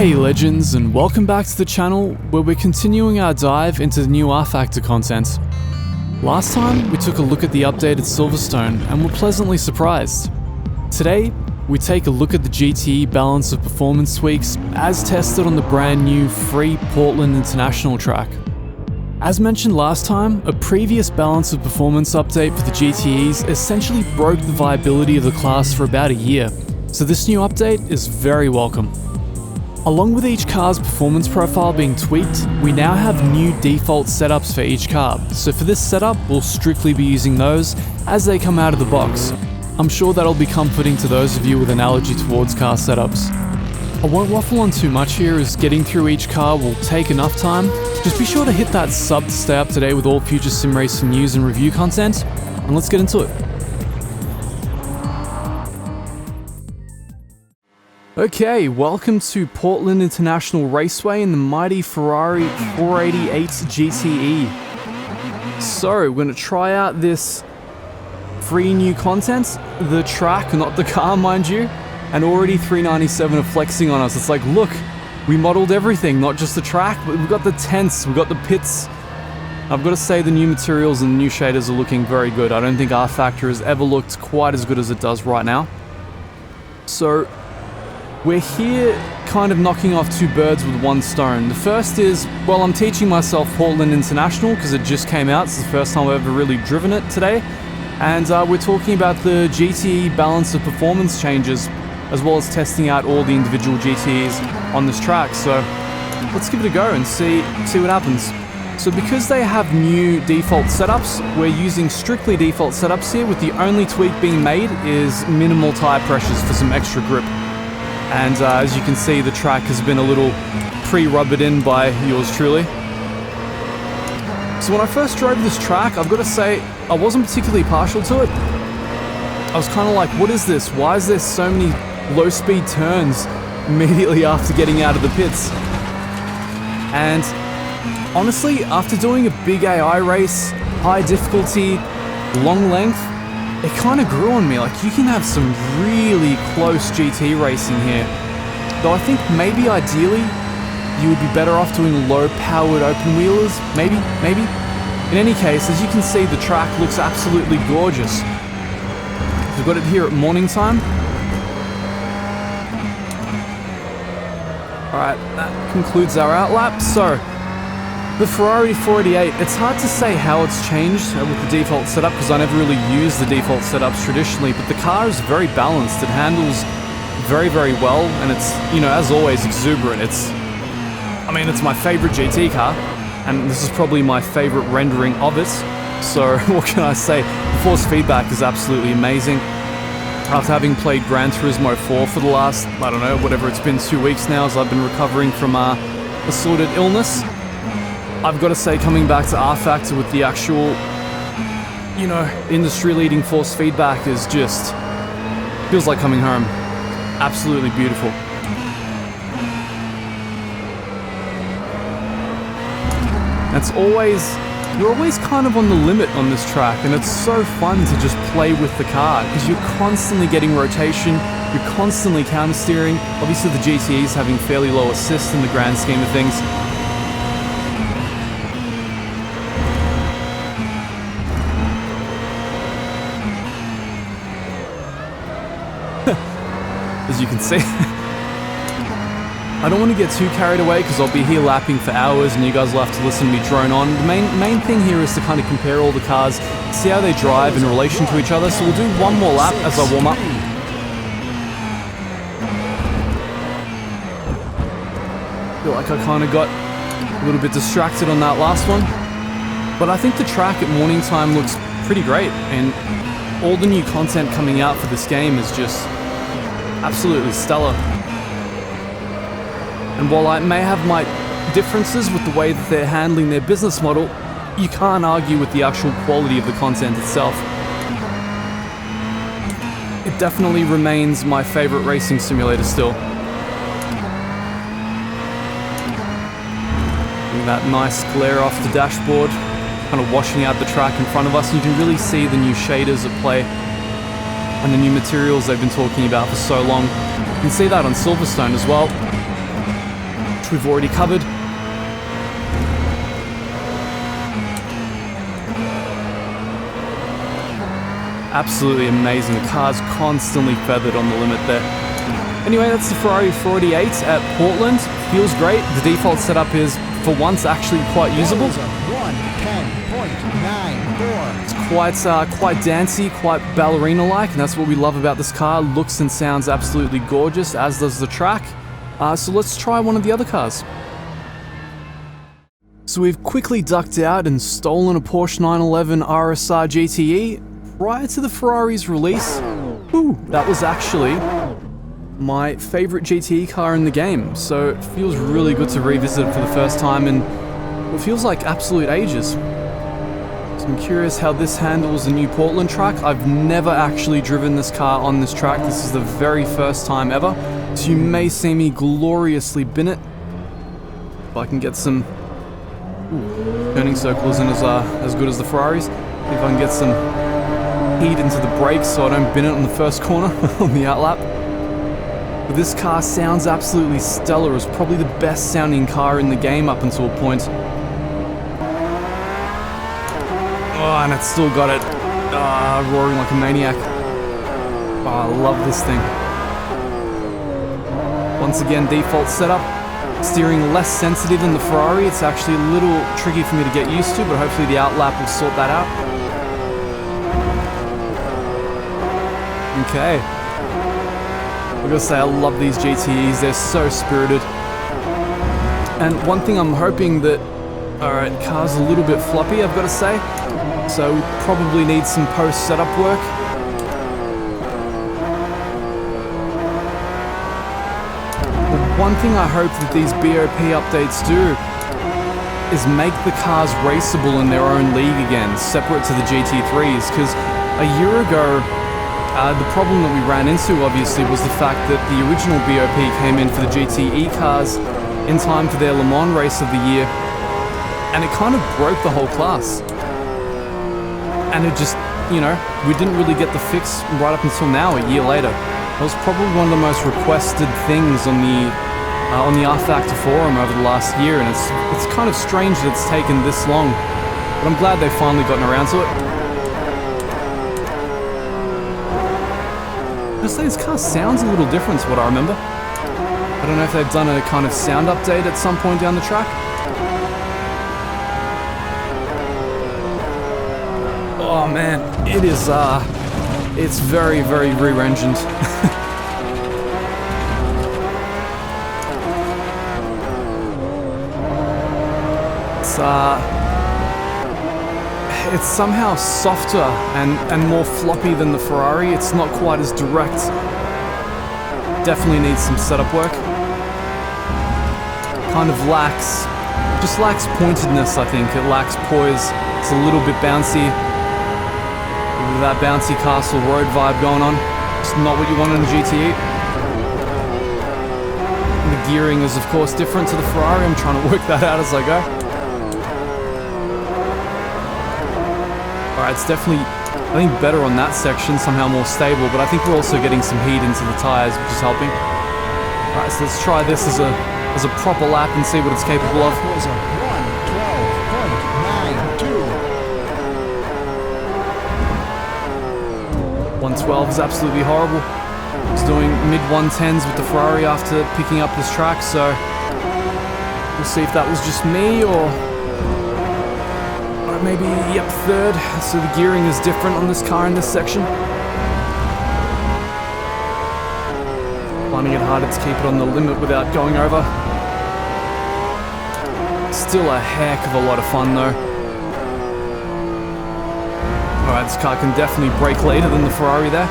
Hey legends, and welcome back to the channel where we're continuing our dive into the new rFactor content. Last time we took a look at the updated Silverstone and were pleasantly surprised. Today we take a look at the GTE balance of performance tweaks as tested on the brand new free Portland International track. As mentioned last time, a previous balance of performance update for the GTEs essentially broke the viability of the class for about a year, so this new update is very welcome. Along with each car's performance profile being tweaked, we now have new default setups for each car, so for this setup we'll strictly be using those as they come out of the box. I'm sure that'll be comforting to those of you with an allergy towards car setups. I won't waffle on too much here as getting through each car will take enough time. Just be sure to hit that sub to stay up to date with all future sim racing news and review content, and let's get into it. Okay, welcome to Portland International Raceway in the mighty Ferrari 488 GTE. So, we're going to try out this free new content, the track, not the car mind you, and already 397 are flexing on us. It's like, look, we modeled everything, not just the track, but we've got the tents, we've got the pits. I've got to say the new materials and the new shaders are looking very good. I don't think rFactor has ever looked quite as good as it does right now. So, we're here kind of knocking off two birds with one stone. The first is, well, I'm teaching myself Portland International because it just came out. It's the first time I've ever really driven it today. And we're talking about the GTE balance of performance changes, as well as testing out all the individual GTEs on this track. So let's give it a go and see what happens. So because they have new default setups, we're using strictly default setups here, with the only tweak being made is minimal tire pressures for some extra grip. And as you can see, the track has been a little pre-rubbered in by yours truly. So when I first drove this track, I've got to say, I wasn't particularly partial to it. I was kind of like, what is this? Why is there so many low-speed turns immediately after getting out of the pits? And honestly, after doing a big AI race, high difficulty, long length, it kind of grew on me. Like, you can have some really close GT racing here. Though I think maybe ideally you would be better off doing low-powered open wheelers. Maybe. In any case, as you can see, the track looks absolutely gorgeous. We've got it here at morning time. Alright, that concludes our outlap. So, the Ferrari 488, it's hard to say how it's changed with the default setup because I never really used the default setups traditionally, but the car is very balanced. It handles very, very well, and it's, you know, as always, exuberant. It's my favorite GT car, and this is probably my favorite rendering of it. So what can I say? The force feedback is absolutely amazing. After having played Gran Turismo 4 for the last, I don't know, whatever it's been, 2 weeks now, as I've been recovering from assorted illness, I've got to say, coming back to rFactor with the actual, you know, industry-leading force feedback is just, feels like coming home. Absolutely beautiful. You're always kind of on the limit on this track, and it's so fun to just play with the car, because you're constantly getting rotation, you're constantly counter-steering. Obviously the GTE's having fairly low assist in the grand scheme of things. As you can see. I don't want to get too carried away because I'll be here lapping for hours and you guys will have to listen to me drone on. The main thing here is to kind of compare all the cars, see how they drive in relation to each other. So we'll do one more lap as I warm up. I feel like I kind of got a little bit distracted on that last one. But I think the track at morning time looks pretty great, and all the new content coming out for this game is just absolutely stellar. And while I may have my differences with the way that they're handling their business model, you can't argue with the actual quality of the content itself. It definitely remains my favorite racing simulator still. Getting that nice glare off the dashboard, kind of washing out the track in front of us, and you can really see the new shaders at play and the new materials they've been talking about for so long. You can see that on Silverstone as well. we've already covered. Absolutely amazing. The car's constantly feathered on the limit there. Anyway, that's the Ferrari 488 at Portland. Feels great. The default setup is, for once, actually quite usable. 110.94. It's quite dancey, quite ballerina-like, and that's what we love about this car. Looks and sounds absolutely gorgeous, as does the track. So let's try one of the other cars. So we've quickly ducked out and stolen a Porsche 911 RSR GTE prior to the Ferrari's release. Ooh, that was actually my favorite GTE car in the game, so it feels really good to revisit it for the first time in what feels like absolute ages. So I'm curious how this handles the new Portland track. I've never actually driven this car on this track. This is the very first time ever, so you may see me gloriously bin it. If I can get some turning circle isn't as good as the Ferraris. If I can get some heat into the brakes so I don't bin it on the first corner on the outlap. But this car sounds absolutely stellar. It was probably the best sounding car in the game up until a point. Oh, and it's still got it roaring like a maniac. Oh, I love this thing. Once again, default setup. Steering less sensitive than the Ferrari. It's actually a little tricky for me to get used to, but hopefully the outlap will sort that out. Okay. I gotta say, I love these GTEs. They're so spirited. And one thing I'm hoping that... Alright, car's a little bit floppy, I've gotta say. So we probably need some post-setup work. One thing I hope that these BOP updates do is make the cars raceable in their own league again, separate to the GT3s, because a year ago, the problem that we ran into, obviously, was the fact that the original BOP came in for the GTE cars in time for their Le Mans race of the year, and it kind of broke the whole class. And it just, you know, we didn't really get the fix right up until now, a year later. That was probably one of the most requested things on the rFactor forum over the last year, and it's kind of strange that it's taken this long, but I'm glad they've finally gotten around to it. I'll say this car sounds a little different to what I remember. I don't know if they've done a kind of sound update at some point down the track. Oh man, it is, it's very, very rear-engined. It's somehow softer and more floppy than the Ferrari. It's not quite as direct. Definitely needs some setup work. Kind of just lacks pointedness, I think. It lacks poise. It's a little bit bouncy. With that bouncy castle road vibe going on. It's not what you want in a GTE. The gearing is of course different to the Ferrari. I'm trying to work that out as I go. Alright, it's definitely, I think, better on that section, somehow more stable, but I think we're also getting some heat into the tyres, which is helping. Alright, so let's try this as a proper lap and see what it's capable of. 112 is absolutely horrible. I was doing mid-110s with the Ferrari after picking up this track, so we'll see if that was just me or maybe, yep, third. So the gearing is different on this car in this section. Finding it harder to keep it on the limit without going over. Still a heck of a lot of fun though. Alright, this car can definitely brake later than the Ferrari there.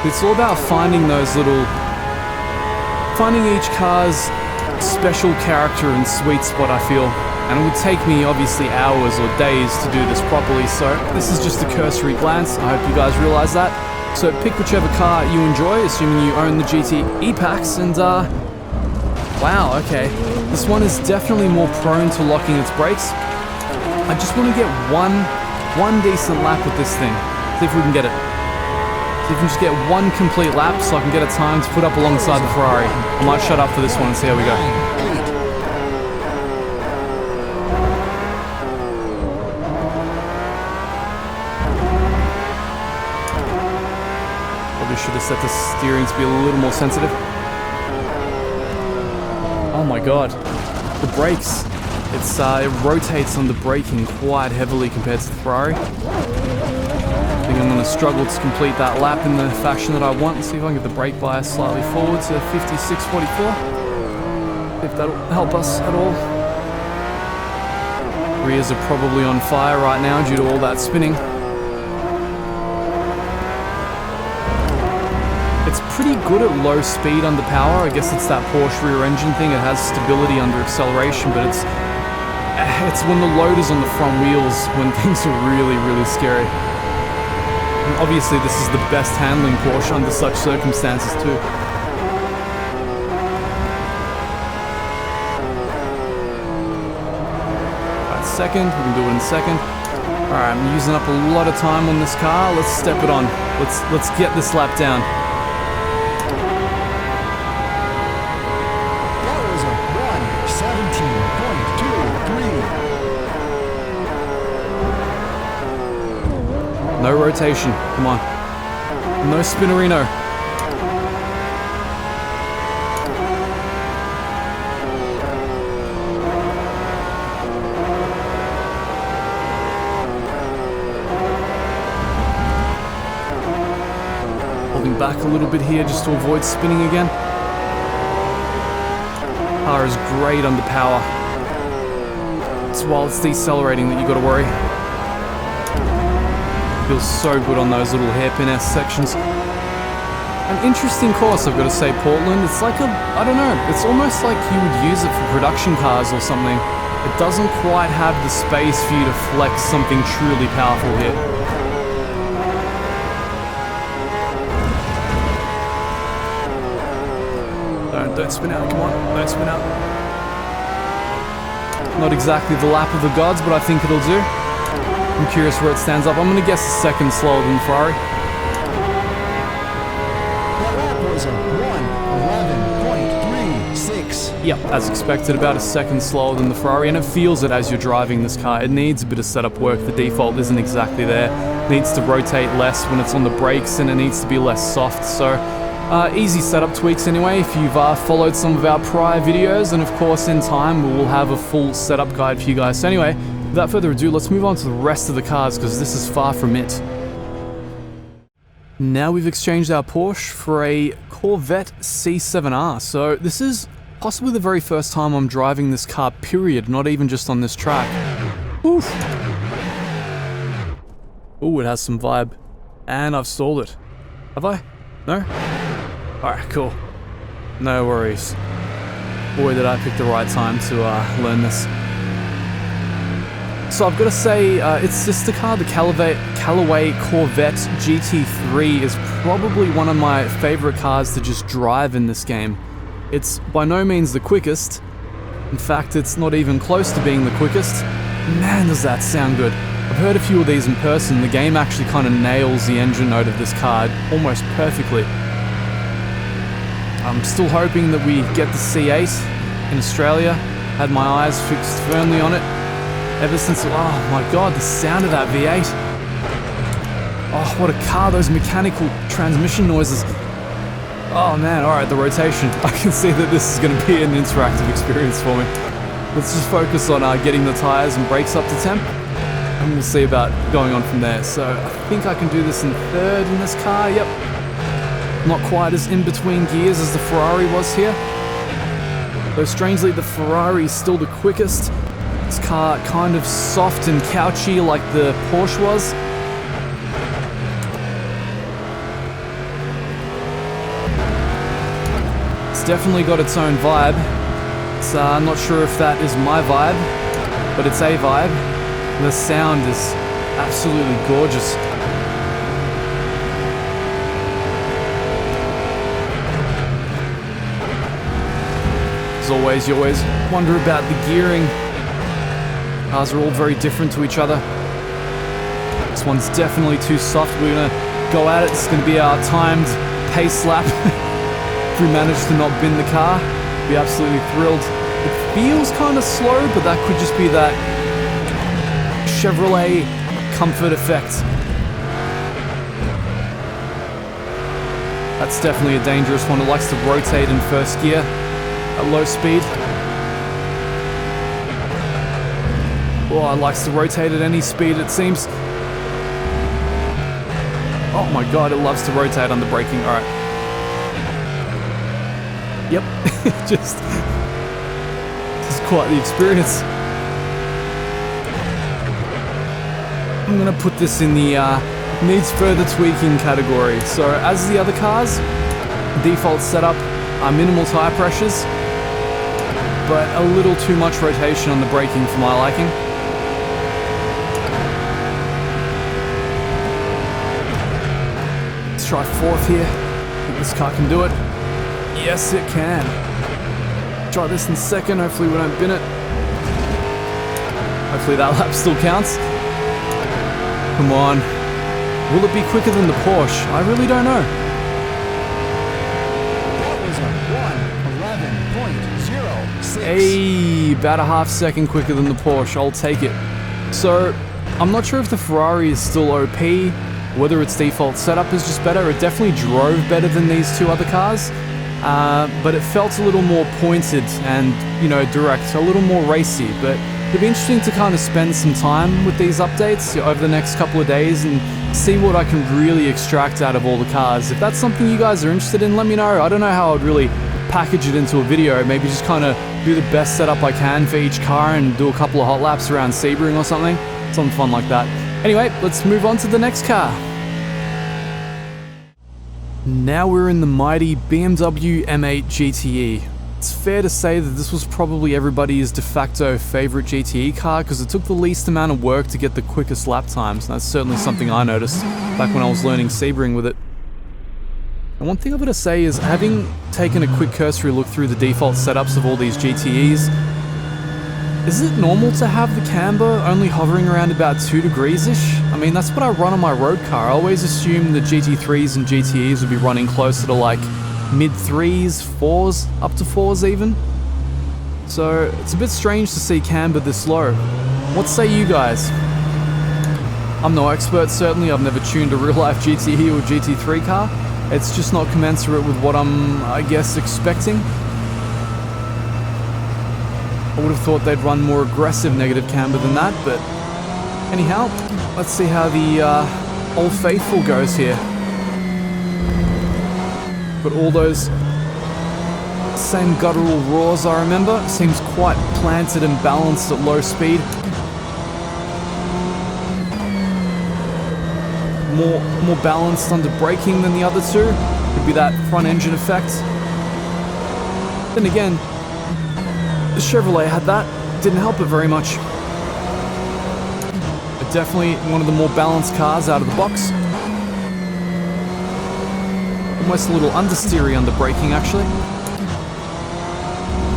It's all about finding each car's special character and sweet spot, I feel. And it would take me obviously hours or days to do this properly, so this is just a cursory glance. I hope you guys realize that. So pick whichever car you enjoy, assuming you own the GTE packs, and wow, okay. This one is definitely more prone to locking its brakes. I just want to get one decent lap with this thing. See if we can get it. See if we can just get one complete lap so I can get a time to put up alongside the Ferrari. I might shut up for this one and see how we go. Probably should have set the steering to be a little more sensitive. Oh my god. The brakes. It rotates on the braking quite heavily compared to the Ferrari. I think I'm going to struggle to complete that lap in the fashion that I want. Let's see if I can get the brake bias slightly forward to 56.44. If that'll help us at all. Rears are probably on fire right now due to all that spinning. It's pretty good at low speed under power. I guess it's that Porsche rear engine thing. It has stability under acceleration, but it's when the load is on the front wheels when things are really, really scary. And obviously, this is the best handling Porsche under such circumstances too. Alright, second. We can do it in second. Alright, I'm using up a lot of time on this car. Let's step it on. Let's get this lap down. No rotation, come on. No spinnerino. Holding back a little bit here just to avoid spinning again. Car is great under power. It's while it's decelerating that you gotta worry. Feels so good on those little hairpin-esque sections. An interesting course, I've got to say, Portland. It's like I don't know, it's almost like you would use it for production cars or something. It doesn't quite have the space for you to flex something truly powerful here. Don't spin out, come on, don't spin out. Not exactly the lap of the gods, but I think it'll do. I'm curious where it stands up. I'm going to guess a second slower than Ferrari. That lap was a 1:11.36. Yep, as expected, about a second slower than the Ferrari, and it feels it as you're driving this car. It needs a bit of setup work. The default isn't exactly there. It needs to rotate less when it's on the brakes, and it needs to be less soft. So, easy setup tweaks anyway, if you've followed some of our prior videos, and of course in time we will have a full setup guide for you guys. So anyway, without further ado, let's move on to the rest of the cars because this is far from it. Now we've exchanged our Porsche for a Corvette C7R. So this is possibly the very first time I'm driving this car, period, not even just on this track. Oof. Ooh, it has some vibe. And I've stalled it. Have I? No? Alright, cool. No worries. Boy, did I pick the right time to learn this. So I've got to say, its sister car, the Callaway Corvette GT3, is probably one of my favorite cars to just drive in this game. It's by no means the quickest. In fact, it's not even close to being the quickest. Man, does that sound good. I've heard a few of these in person. The game actually kind of nails the engine note of this car almost perfectly. I'm still hoping that we get the C8 in Australia. Had my eyes fixed firmly on it. Ever since, oh my god, the sound of that V8. Oh, what a car, those mechanical transmission noises. Oh man, alright, the rotation. I can see that this is going to be an interactive experience for me. Let's just focus on getting the tyres and brakes up to temp, and we'll see about going on from there. So I think I can do this in third in this car, yep. Not quite as in between gears as the Ferrari was here. Though strangely, the Ferrari is still the quickest. This car kind of soft and couchy like the Porsche was. It's definitely got its own vibe. It's, I'm not sure if that is my vibe, but it's a vibe. The sound is absolutely gorgeous. As always, you always wonder about the gearing. Cars are all very different to each other. This one's definitely too soft. We're gonna go at it. It's going to be our timed pace lap. If we manage to not bin the car, be absolutely thrilled. It feels kind of slow, but that could just be that Chevrolet comfort effect. That's definitely a dangerous one. It likes to rotate in first gear at low speed. Oh, it likes to rotate at any speed, it seems. Oh my god, it loves to rotate under braking. Alright. Yep. This is quite the experience. I'm gonna put this in the needs further tweaking category. So, as the other cars, default setup are minimal tire pressures, but a little too much rotation on the braking for my liking. Let's try fourth here. I think this car can do it. Yes, it can. Try this in second. Hopefully we don't bin it. Hopefully that lap still counts. Come on. Will it be quicker than the Porsche? I really don't know. That was a 1:11.06. Hey, about a half second quicker than the Porsche. I'll take it. So, I'm not sure if the Ferrari is still OP, whether its default setup is just better. It definitely drove better than these two other cars, but it felt a little more pointed and, you know, direct, a little more racy. But it'd be interesting to kind of spend some time with these updates over the next couple of days and see what I can really extract out of all the cars. If that's something you guys are interested in, let me know. I don't know how I'd really package it into a video. Maybe just kind of do the best setup I can for each car and do a couple of hot laps around Sebring or something. Something fun like that. Anyway, let's move on to the next car. Now we're in the mighty BMW M8 GTE. It's fair to say that this was probably everybody's de facto favorite GTE car because it took the least amount of work to get the quickest lap times, and that's certainly something I noticed back when I was learning Sebring with it. And one thing I've got to say is, having taken a quick cursory look through the default setups of all these GTEs, is it normal to have the camber only hovering around about 2 degrees-ish? I mean, that's what I run on my road car. I always assumed the GT3s and GTEs would be running closer to like mid-3s, 4s, up to 4s even. So it's a bit strange to see camber this low. What say you guys? I'm no expert, certainly. I've never tuned a real-life GTE or GT3 car. It's just not commensurate with what I'm, I guess, expecting. I would have thought they'd run more aggressive negative camber than that, but anyhow, let's see how the Old Faithful goes here. But all those same guttural roars I remember. Seems quite planted and balanced at low speed. More balanced under braking than the other two. Could be that front engine effect. Then again, the Chevrolet had that. Didn't help it very much. But definitely one of the more balanced cars out of the box. Almost a little understeery under braking, actually.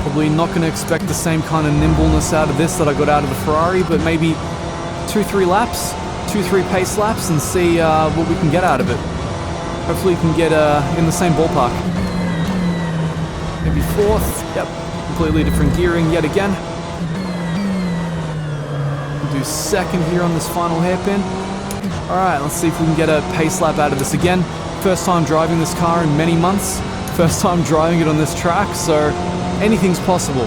Probably not going to expect the same kind of nimbleness out of this that I got out of the Ferrari, but maybe 2-3 laps, 2-3 pace laps, and see what we can get out of it. Hopefully we can get in the same ballpark. Maybe fourth. Yep, completely different gearing yet again. We'll do second here on this final hairpin. Alright, let's see if we can get a pace lap out of this again. First time driving this car in many months. First time driving it on this track, so anything's possible.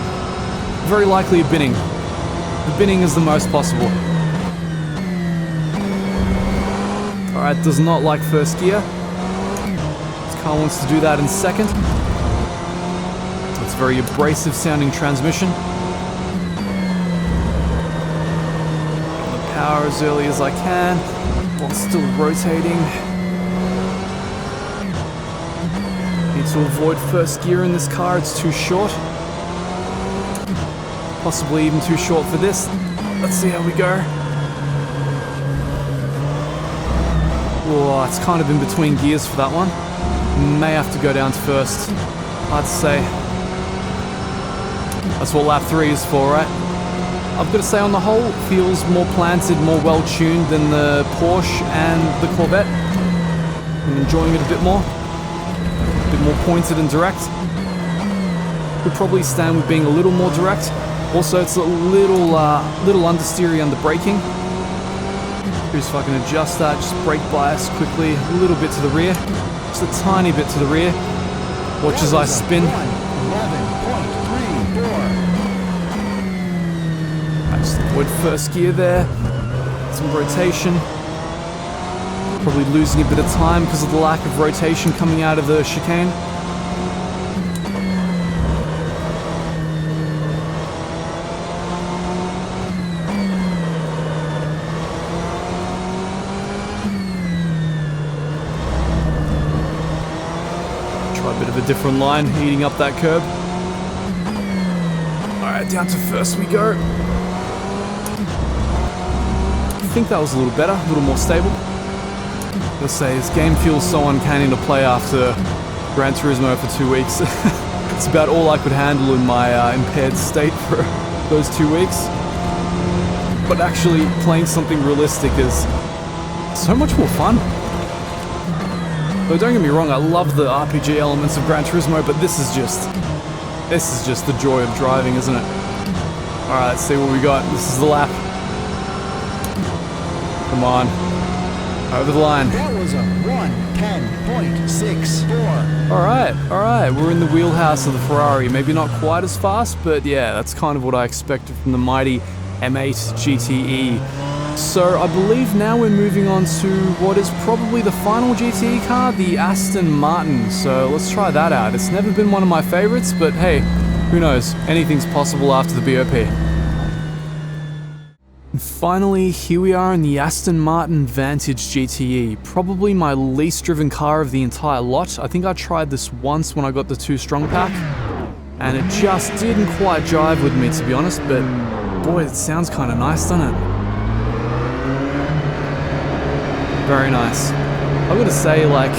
Very likely a binning. The binning is the most possible. Alright, does not like first gear. This car wants to do that in second. It's very abrasive sounding transmission. On the power as early as I can, while still rotating. Need to avoid first gear in this car, it's too short. Possibly even too short for this. Let's see how we go. Oh, it's kind of in between gears for that one. May have to go down to first. Hard to say. That's what lap 3 is for, right? I've got to say, on the whole, it feels more planted, more well-tuned than the Porsche and the Corvette. I'm enjoying it a bit more. A bit more pointed and direct. Could probably stand with being a little more direct. Also, it's a little understeery under braking. Just fucking adjust that, just brake bias quickly, a little bit to the rear. Just a tiny bit to the rear. Watch as I spin. 11.34. I just avoid first gear there. Some rotation. Probably losing a bit of time because of the lack of rotation coming out of the chicane. Different line, eating up that curb. Alright, down to first we go. I think that was a little better, a little more stable. Let's say this game feels so uncanny to play after Gran Turismo for 2 weeks. It's about all I could handle in my impaired state for those 2 weeks. But actually playing something realistic is so much more fun. Though don't get me wrong, I love the RPG elements of Gran Turismo, but this is just the joy of driving, isn't it? Alright, let's see what we got. This is the lap. Come on. Over the line. That was a 1:10.64. Alright, we're in the wheelhouse of the Ferrari. Maybe not quite as fast, but yeah, that's kind of what I expected from the mighty M8 GTE. So I believe now we're moving on to what is probably the final GTE car, the Aston Martin. So let's try that out. It's never been one of my favorites, but hey, who knows? Anything's possible after the BOP. And finally, here we are in the Aston Martin Vantage GTE, probably my least driven car of the entire lot. I think I tried this once when I got the 2 strong pack, and it just didn't quite jive with me, to be honest, but boy, it sounds kind of nice, doesn't it? Very nice. I gotta say, like,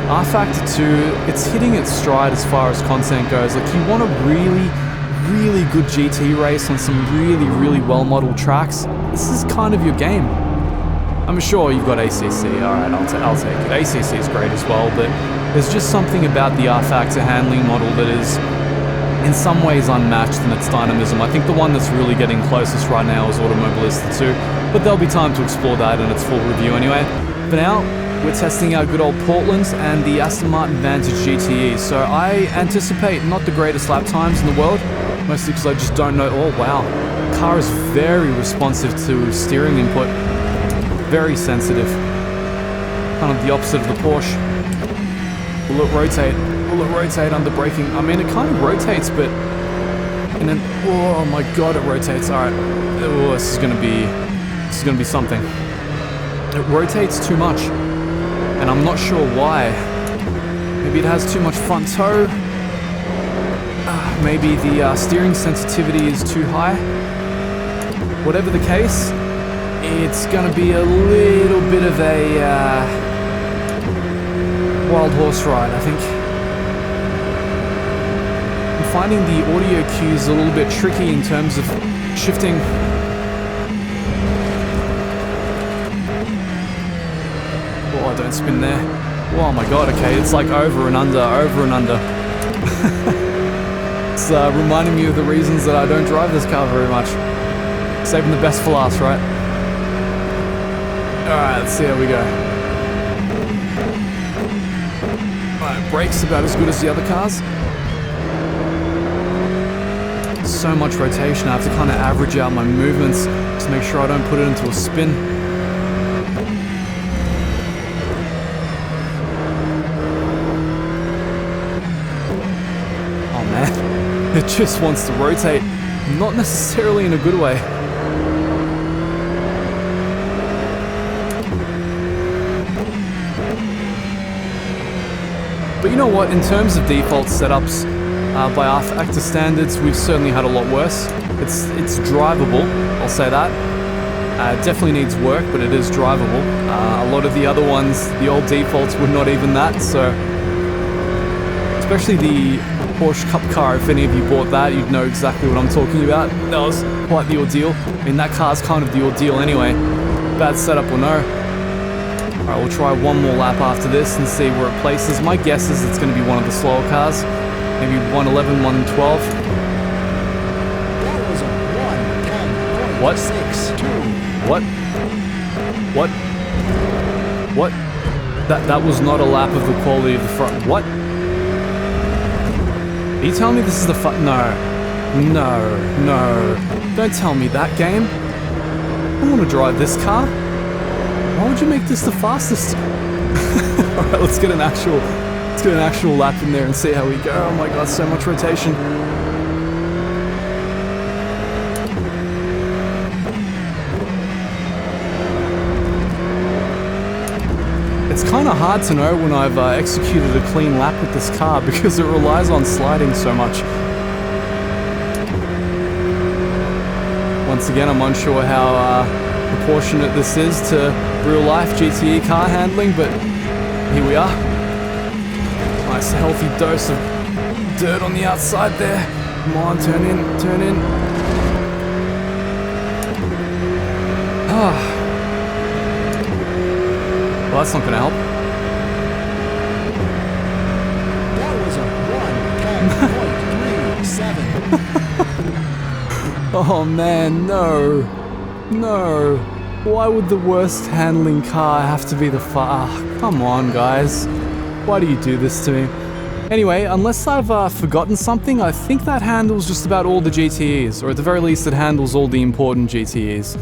rFactor 2, it's hitting its stride as far as content goes. Like, you want a really, really good GT race on some really, really well-modeled tracks, this is kind of your game. I'm sure you've got ACC, alright, I'll take it. ACC is great as well, but there's just something about the rFactor handling model that is, in some ways, unmatched in its dynamism. I think the one that's really getting closest right now is Automobilista 2, but there'll be time to explore that in its full review anyway. For now, we're testing out good old Portland and the Aston Martin Vantage GTE, so I anticipate not the greatest lap times in the world, mostly because I just don't know. Oh wow, the car is very responsive to steering input, very sensitive, kind of the opposite of the Porsche. Will it rotate under braking? I mean, it kind of rotates, but and then, oh my god, it rotates. Alright, oh, this is gonna be something. It rotates too much, and I'm not sure why. Maybe it has too much front toe. Maybe the steering sensitivity is too high. Whatever the case, it's gonna be a little bit of a wild horse ride, I think. I'm finding the audio cues a little bit tricky in terms of shifting. Oh, don't spin there. Oh my god, okay, it's like over and under. It's reminding me of the reasons that I don't drive this car very much. Saving the best for last, right? Alright, let's see how we go. Alright, brakes about as good as the other cars. So much rotation, I have to kind of average out my movements to make sure I don't put it into a spin. It just wants to rotate, not necessarily in a good way. But you know what, in terms of default setups, by rFactor standards, we've certainly had a lot worse. It's drivable, I'll say that. Definitely needs work, but it is drivable. A lot of the other ones, the old defaults were not even that, so... Especially the Porsche Cup car, if any of you bought that, you'd know exactly what I'm talking about. That was quite the ordeal. I mean, that car's kind of the ordeal anyway. Bad setup or no. Alright, we'll try one more lap after this and see where it places. My guess is it's going to be one of the slower cars. Maybe 111, 112. That was a 1:10.62. What? What? What? What? That was not a lap of the quality of the front. What? Are you telling me this is the No. No. No. Don't tell me that, game. I want to drive this car. Why would you make this the fastest? Alright, let's get an actual lap in there and see how we go. Oh my god, so much rotation. It's kind of hard to know when I've executed a clean lap with this car because it relies on sliding so much. Once again, I'm unsure how proportionate this is to real-life GTE car handling, but here we are. Nice healthy dose of dirt on the outside there. Come on, turn in, turn in. Ah. Well, that's not going to help. That was a 1:10.37. Oh man, no. No. Why would the worst handling car have to be the come on, guys. Why do you do this to me? Anyway, unless I've forgotten something, I think that handles just about all the GTEs, or at the very least it handles all the important GTEs.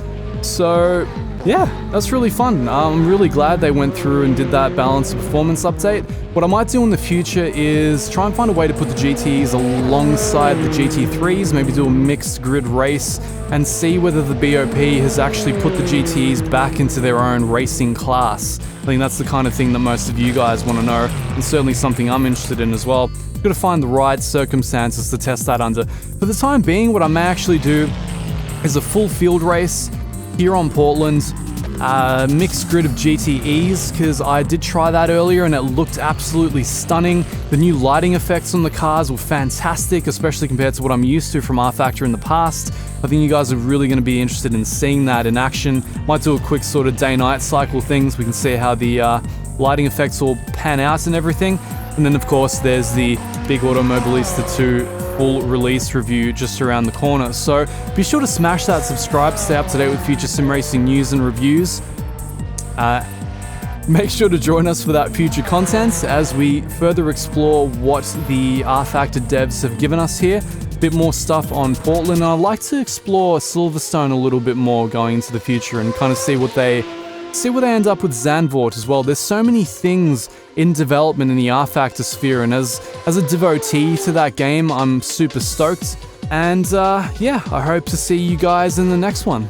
So, yeah, that's really fun. I'm really glad they went through and did that balance of performance update. What I might do in the future is try and find a way to put the GTEs alongside the GT3s, maybe do a mixed grid race, and see whether the BOP has actually put the GTEs back into their own racing class. I think that's the kind of thing that most of you guys want to know, and certainly something I'm interested in as well. Got to find the right circumstances to test that under. For the time being, what I may actually do is a full field race here on Portland, mixed grid of GTEs, because I did try that earlier and it looked absolutely stunning. The new lighting effects on the cars were fantastic, especially compared to what I'm used to from rFactor in the past. I think you guys are really going to be interested in seeing that in action. Might do a quick sort of day-night cycle thing so we can see how the lighting effects all pan out and everything. And then of course there's the big Automobilista 2 full release review just around the corner. So be sure to smash that subscribe to stay up to date with future sim racing news and reviews. Make sure to join us for that future content as we further explore what the rFactor devs have given us here. A bit more stuff on Portland, and I'd like to explore Silverstone a little bit more going into the future and kind of see where they end up with Zandvoort as well. There's so many things in development in the rFactor sphere, and as a devotee to that game, I'm super stoked. And yeah, I hope to see you guys in the next one.